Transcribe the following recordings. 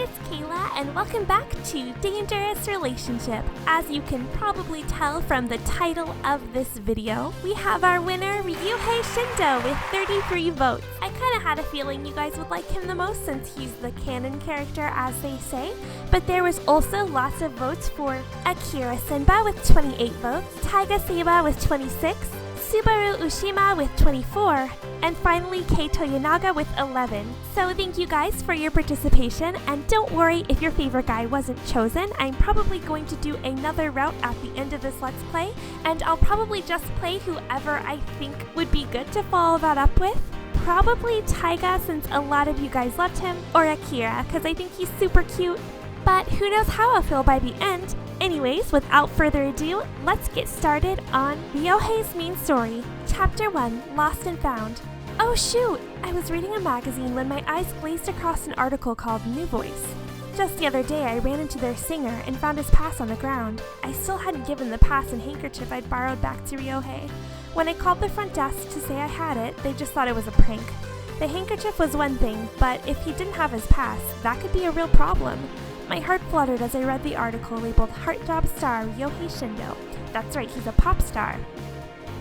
it's Kayla, and welcome back to Dangerous Relationship. As you can probably tell from the title of this video, we have our winner, Ryouhei Shindo, with 33 votes. I kind of had a feeling you guys would like him the most since he's the canon character, as they say, but there was also lots of votes for Akira Senba with 28 votes, Taiga Seiba with 26, Subaru Ushima with 24, and finally Keito Yanaga with 11. So thank you guys for your participation, and don't worry if your favorite guy wasn't chosen. I'm probably going to do another route at the end of this Let's Play, and I'll probably just play whoever I think would be good to follow that up with. Probably Taiga, since a lot of you guys loved him, or Akira, because I think he's super cute. But who knows how I'll feel by the end. Anyways, without further ado, let's get started on Ryouhei's main story. Chapter 1, Lost and Found. Oh shoot! I was reading a magazine when my eyes glazed across an article called New Voice. Just the other day, I ran into their singer and found his pass on the ground. I still hadn't given the pass and handkerchief I'd borrowed back to Ryouhei. When I called the front desk to say I had it, they just thought it was a prank. The handkerchief was one thing, but if he didn't have his pass, that could be a real problem. My heart fluttered as I read the article labeled Heartthrob Star Ryouhei Shindo. That's right, he's a pop star.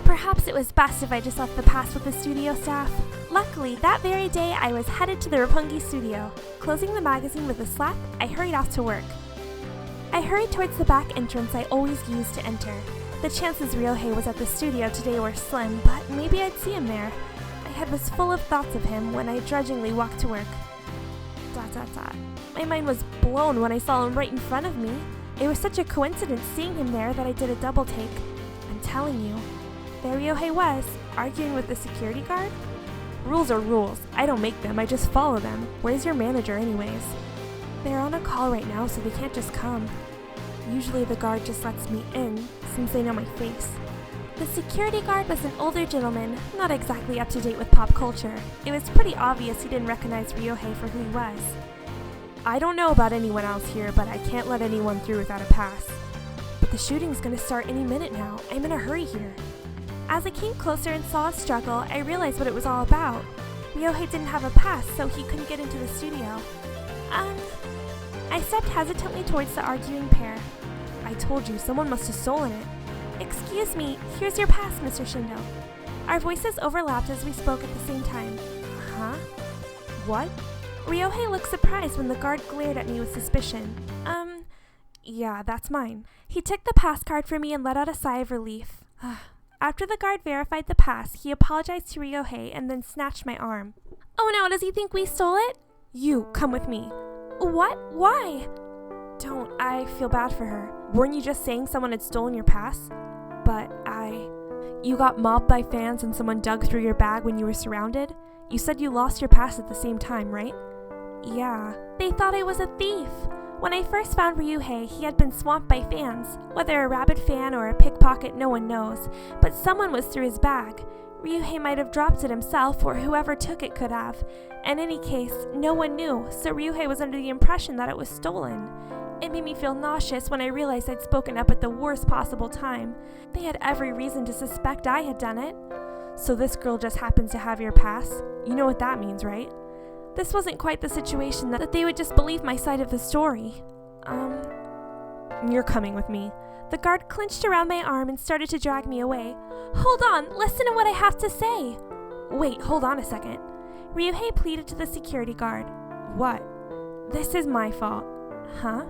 Perhaps it was best if I just left the pass with the studio staff. Luckily, that very day I was headed to the Roppongi studio. Closing the magazine with a slap, I hurried off to work. I hurried towards the back entrance I always used to enter. The chances Ryouhei was at the studio today were slim, but maybe I'd see him there. My head was full of thoughts of him when I drudgingly walked to work. ... My mind was blown when I saw him right in front of me. It was such a coincidence seeing him there that I did a double take. I'm telling you. There Ryouhei was, arguing with the security guard. Rules are rules. I don't make them, I just follow them. Where's your manager anyways? They're on a call right now, so they can't just come. Usually the guard just lets me in, since they know my face. The security guard was an older gentleman, not exactly up to date with pop culture. It was pretty obvious he didn't recognize Ryouhei for who he was. I don't know about anyone else here, but I can't let anyone through without a pass. But the shooting's gonna start any minute now. I'm in a hurry here. As I came closer and saw a struggle, I realized what it was all about. Ryouhei didn't have a pass, so he couldn't get into the studio. I stepped hesitantly towards the arguing pair. I told you, someone must have stolen it. Excuse me, here's your pass, Mr. Shindo. Our voices overlapped as we spoke at the same time. Huh? What? Ryouhei looked surprised when the guard glared at me with suspicion. Yeah, that's mine. He took the pass card from me and let out a sigh of relief. After the guard verified the pass, he apologized to Ryouhei and then snatched my arm. Oh no, does he think we stole it? You, come with me. What? Why? Don't, I feel bad for her. Weren't you just saying someone had stolen your pass? But You got mobbed by fans and someone dug through your bag when you were surrounded? You said you lost your pass at the same time, right? Yeah. They thought I was a thief. When I first found Ryouhei, he had been swamped by fans. Whether a rabid fan or a pickpocket, no one knows. But someone was through his bag. Ryouhei might have dropped it himself, or whoever took it could have. In any case, no one knew, so Ryouhei was under the impression that it was stolen. It made me feel nauseous when I realized I'd spoken up at the worst possible time. They had every reason to suspect I had done it. So this girl just happens to have your pass? You know what that means, right? This wasn't quite the situation that they would just believe my side of the story. You're coming with me. The guard clinched around my arm and started to drag me away. Hold on, listen to what I have to say. Wait, hold on a second. Ryouhei pleaded to the security guard. What? This is my fault. Huh?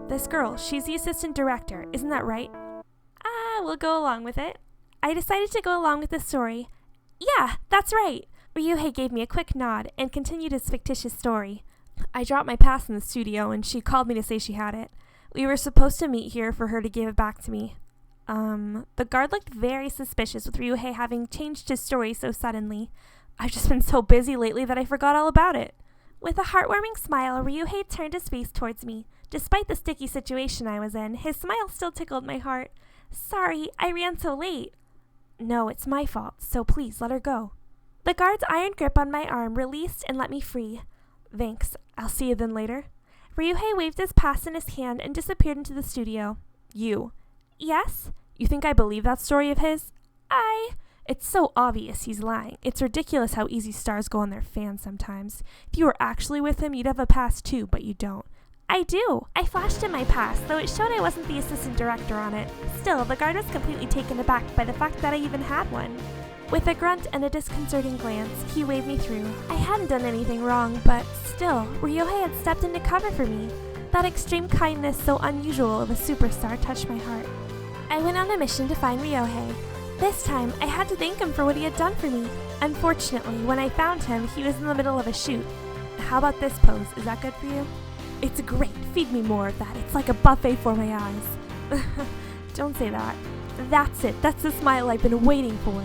This girl, she's the assistant director, isn't that right? We'll go along with it. I decided to go along with the story. Yeah, that's right. Ryouhei gave me a quick nod and continued his fictitious story. I dropped my pass in the studio and she called me to say she had it. We were supposed to meet here for her to give it back to me. The guard looked very suspicious with Ryouhei having changed his story so suddenly. I've just been so busy lately that I forgot all about it. With a heartwarming smile, Ryouhei turned his face towards me. Despite the sticky situation I was in, his smile still tickled my heart. Sorry, I ran so late. No, it's my fault, so please let her go. The guard's iron grip on my arm released and let me free. Thanks. I'll see you then later. Ryouhei waved his pass in his hand and disappeared into the studio. You. Yes? You think I believe that story of his? It's so obvious he's lying. It's ridiculous how easy stars go on their fans sometimes. If you were actually with him, you'd have a pass too, but you don't. I do. I flashed in my pass, though it showed I wasn't the assistant director on it. Still, the guard was completely taken aback by the fact that I even had one. With a grunt and a disconcerting glance, he waved me through. I hadn't done anything wrong, but still, Ryouhei had stepped into cover for me. That extreme kindness so unusual of a superstar touched my heart. I went on a mission to find Ryouhei. This time, I had to thank him for what he had done for me. Unfortunately, when I found him, he was in the middle of a shoot. How about this pose? Is that good for you? It's great. Feed me more of that. It's like a buffet for my eyes. Don't say that. That's it. That's the smile I've been waiting for.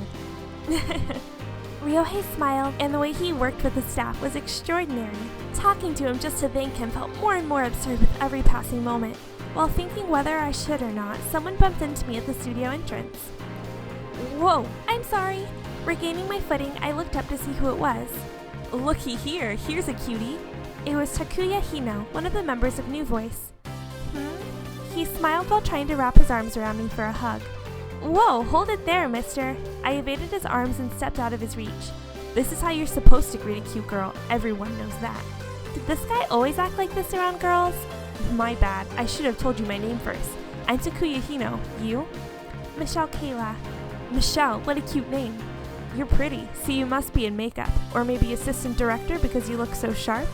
Ryouhei smiled, and the way he worked with the staff was extraordinary. Talking to him just to thank him felt more and more absurd with every passing moment. While thinking whether I should or not, someone bumped into me at the studio entrance. Whoa, I'm sorry. Regaining my footing, I looked up to see who it was. Looky here, here's a cutie. It was Takuya Hino, one of the members of New Voice. He smiled while trying to wrap his arms around me for a hug. Whoa, hold it there, mister. I evaded his arms and stepped out of his reach. This is how you're supposed to greet a cute girl. Everyone knows that. Did this guy always act like this around girls? My bad. I should have told you my name first. I'm Takuya Hino. You? Michelle Kayla. Michelle, what a cute name. You're pretty, so you must be in makeup. Or maybe assistant director because you look so sharp?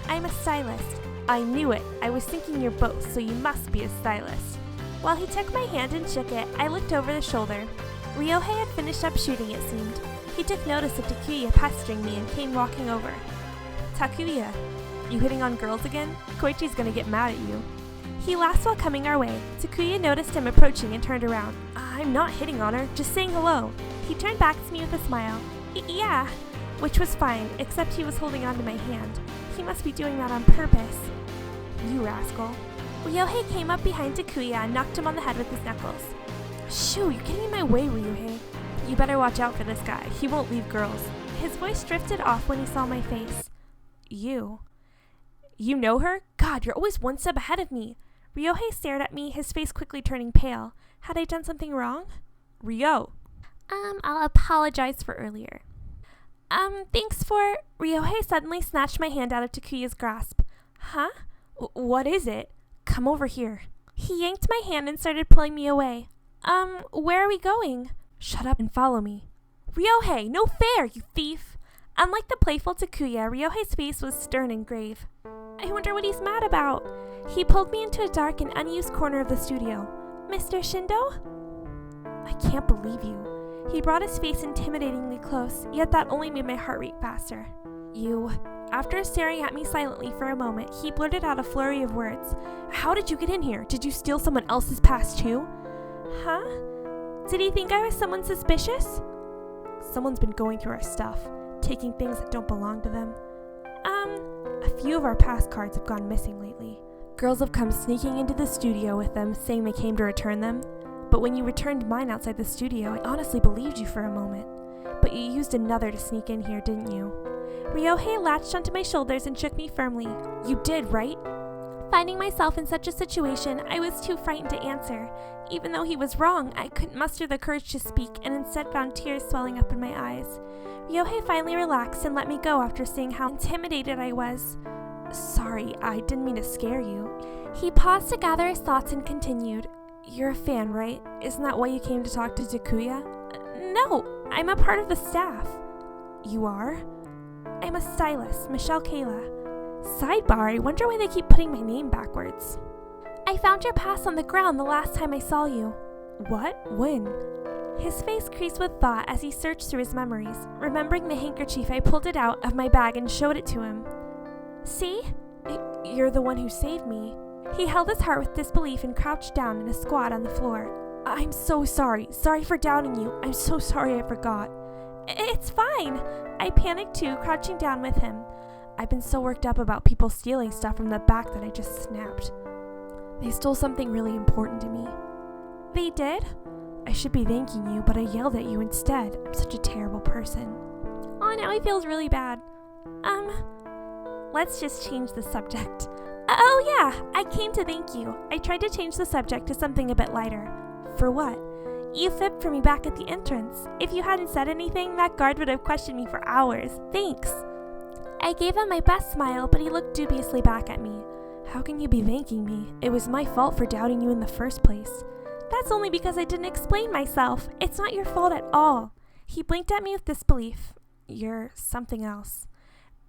I'm a stylist. I knew it. I was thinking you're both, so you must be a stylist. While he took my hand and shook it, I looked over the shoulder. Ryouhei had finished up shooting, it seemed. He took notice of Takuya pestering me and came walking over. Takuya, you hitting on girls again? Koichi's gonna get mad at you. He laughed while coming our way. Takuya noticed him approaching and turned around. I'm not hitting on her, just saying hello. He turned back to me with a smile. Yeah, which was fine, except he was holding onto my hand. He must be doing that on purpose. You rascal. Ryouhei came up behind Takuya and knocked him on the head with his knuckles. Shoo, you're getting in my way, Ryouhei. You better watch out for this guy. He won't leave girls. His voice drifted off when he saw my face. You know her? God, you're always one step ahead of me. Ryouhei stared at me, his face quickly turning pale. Had I done something wrong? Ryo. I'll apologize for earlier. Thanks for... Ryouhei suddenly snatched my hand out of Takuya's grasp. Huh? What is it? Come over here. He yanked my hand and started pulling me away. Where are we going? Shut up and follow me. Ryouhei, no fair, you thief! Unlike the playful Takuya, Ryohei's face was stern and grave. I wonder what he's mad about. He pulled me into a dark and unused corner of the studio. Mr. Shindo? I can't believe you. He brought his face intimidatingly close, yet that only made my heart rate faster. You. After staring at me silently for a moment, he blurted out a flurry of words. How did you get in here? Did you steal someone else's pass too? Huh? Did he think I was someone suspicious? Someone's been going through our stuff, taking things that don't belong to them. A few of our pass cards have gone missing lately. Girls have come sneaking into the studio with them, saying they came to return them. But when you returned mine outside the studio, I honestly believed you for a moment. But you used another to sneak in here, didn't you? Ryouhei latched onto my shoulders and shook me firmly. You did, right? Finding myself in such a situation, I was too frightened to answer. Even though he was wrong, I couldn't muster the courage to speak and instead found tears swelling up in my eyes. Ryouhei finally relaxed and let me go after seeing how intimidated I was. Sorry, I didn't mean to scare you. He paused to gather his thoughts and continued. You're a fan, right? Isn't that why you came to talk to Takuya? No, I'm a part of the staff. You are? I'm a stylist, Michelle Kayla. Sidebar, I wonder why they keep putting my name backwards. I found your pass on the ground the last time I saw you. What? When? His face creased with thought as he searched through his memories. Remembering the handkerchief, I pulled it out of my bag and showed it to him. See? You're the one who saved me. He held his heart with disbelief and crouched down in a squat on the floor. I'm so sorry. Sorry for doubting you. I'm so sorry I forgot. It's fine. I panicked too, crouching down with him. I've been so worked up about people stealing stuff from the back that I just snapped. They stole something really important to me. They did? I should be thanking you, but I yelled at you instead. I'm such a terrible person. Oh, now he feels really bad. Let's just change the subject. Oh yeah, I came to thank you. I tried to change the subject to something a bit lighter. For what? You fibbed for me back at the entrance. If you hadn't said anything, that guard would have questioned me for hours. Thanks. I gave him my best smile, but he looked dubiously back at me. How can you be thanking me? It was my fault for doubting you in the first place. That's only because I didn't explain myself. It's not your fault at all. He blinked at me with disbelief. You're something else.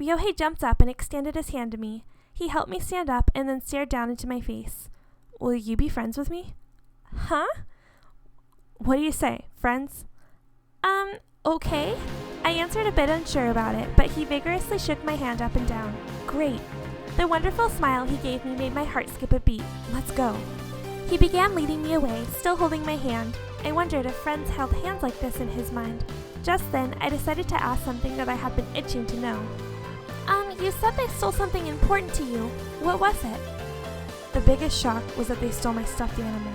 Ryouhei jumped up and extended his hand to me. He helped me stand up and then stared down into my face. Will you be friends with me? Huh? What do you say? Friends? Okay. I answered a bit unsure about it, but he vigorously shook my hand up and down. Great. The wonderful smile he gave me made my heart skip a beat. Let's go. He began leading me away, still holding my hand. I wondered if friends held hands like this in his mind. Just then, I decided to ask something that I had been itching to know. You said they stole something important to you. What was it? The biggest shock was that they stole my stuffed animal.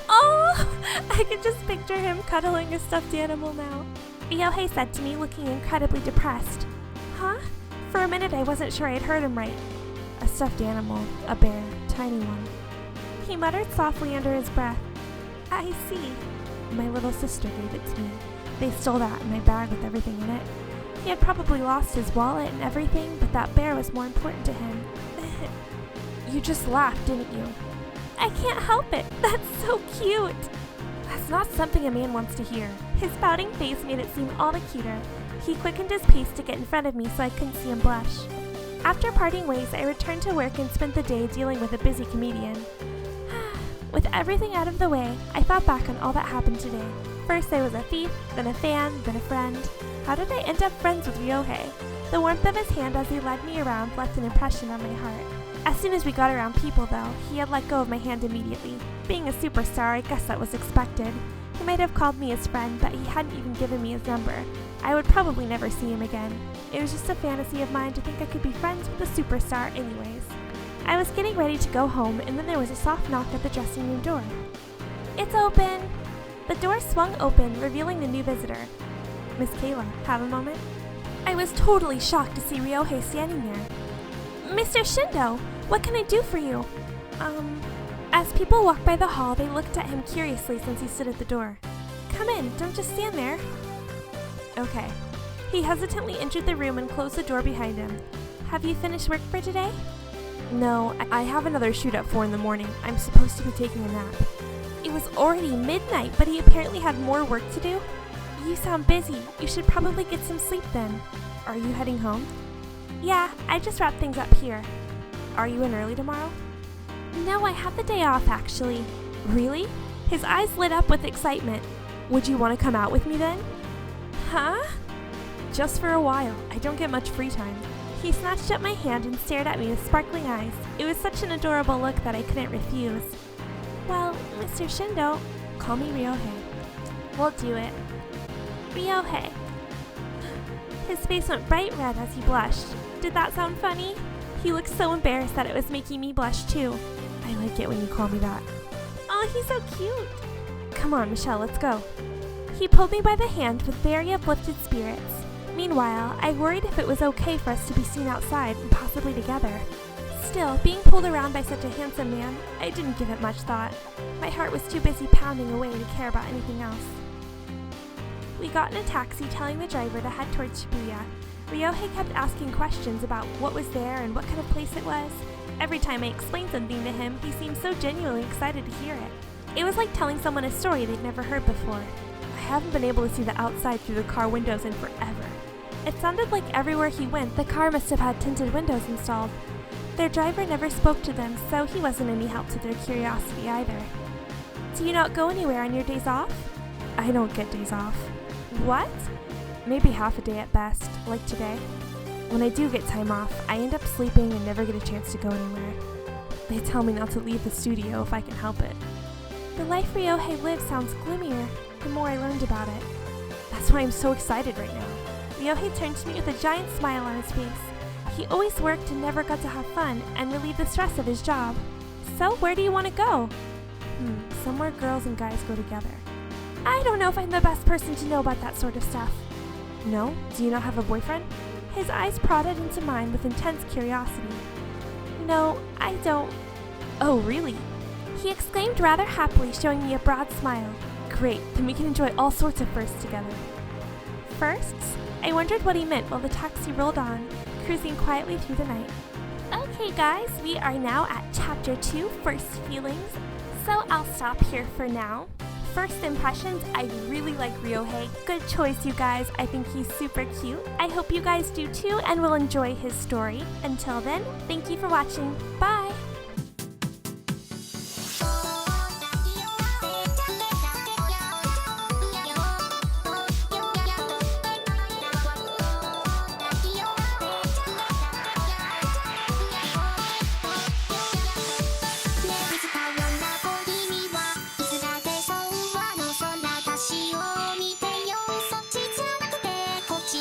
Oh! I can just picture him cuddling a stuffed animal now. Ryouhei said to me, looking incredibly depressed. Huh? For a minute I wasn't sure I'd heard him right. A stuffed animal. A bear. Tiny one. He muttered softly under his breath. I see. My little sister gave it to me. They stole that in my bag with everything in it. He had probably lost his wallet and everything, but that bear was more important to him. You just laughed, didn't you? I can't help it. That's so cute. That's not something a man wants to hear. His pouting face made it seem all the cuter. He quickened his pace to get in front of me so I couldn't see him blush. After parting ways, I returned to work and spent the day dealing with a busy comedian. With everything out of the way, I thought back on all that happened today. First I was a thief, then a fan, then a friend. How did I end up friends with Ryouhei? The warmth of his hand as he led me around left an impression on my heart. As soon as we got around people, though, he had let go of my hand immediately. Being a superstar, I guess that was expected. He might have called me his friend, but he hadn't even given me his number. I would probably never see him again. It was just a fantasy of mine to think I could be friends with a superstar anyways. I was getting ready to go home, and then there was a soft knock at the dressing room door. It's open! The door swung open, revealing the new visitor. Miss Kayla, have a moment? I was totally shocked to see Ryouhei standing there. Mr. Shindo, what can I do for you? As people walked by the hall, they looked at him curiously since he stood at the door. Come in, don't just stand there. Okay. He hesitantly entered the room and closed the door behind him. Have you finished work for today? No, I have another shoot at 4 in the morning. I'm supposed to be taking a nap. It was already midnight, but he apparently had more work to do. You sound busy. You should probably get some sleep then. Are you heading home? Yeah, I just wrapped things up here. Are you in early tomorrow? No, I have the day off actually. Really? His eyes lit up with excitement. Would you want to come out with me then? Huh? Just for a while. I don't get much free time. He snatched up my hand and stared at me with sparkling eyes. It was such an adorable look that I couldn't refuse. Well, Mr. Shindo, call me Ryouhei. We'll do it. Ryouhei. His face went bright red as he blushed. Did that sound funny? He looked so embarrassed that it was making me blush too. I like it when you call me that. Oh, he's so cute. Come on, Michelle, let's go. He pulled me by the hand with very uplifted spirits. Meanwhile, I worried if it was okay for us to be seen outside and possibly together. Still, being pulled around by such a handsome man, I didn't give it much thought. My heart was too busy pounding away to care about anything else. We got in a taxi telling the driver to head towards Shibuya. Ryouhei kept asking questions about what was there and what kind of place it was. Every time I explained something to him, he seemed so genuinely excited to hear it. It was like telling someone a story they'd never heard before. I haven't been able to see the outside through the car windows in forever. It sounded like everywhere he went, the car must have had tinted windows installed. Their driver never spoke to them, so he wasn't any help to their curiosity either. Do you not go anywhere on your days off? I don't get days off. What? Maybe half a day at best, like today. When I do get time off, I end up sleeping and never get a chance to go anywhere. They tell me not to leave the studio if I can help it. The life Ryouhei lives sounds gloomier the more I learned about it. That's why I'm so excited right now. Ryouhei turned to me with a giant smile on his face. He always worked and never got to have fun and relieve the stress of his job. So where do you want to go? Somewhere girls and guys go together. I don't know if I'm the best person to know about that sort of stuff. No? Do you not have a boyfriend? His eyes prodded into mine with intense curiosity. No, I don't. Oh, really? He exclaimed rather happily, showing me a broad smile. Great, then we can enjoy all sorts of firsts together. Firsts? I wondered what he meant while the taxi rolled on, cruising quietly through the night. Okay guys, we are now at Chapter 2, First Feelings, so I'll stop here for now. First impressions, I really like Ryouhei. Good choice, you guys. I think he's super cute. I hope you guys do too and will enjoy his story. Until then, thank you for watching. Bye!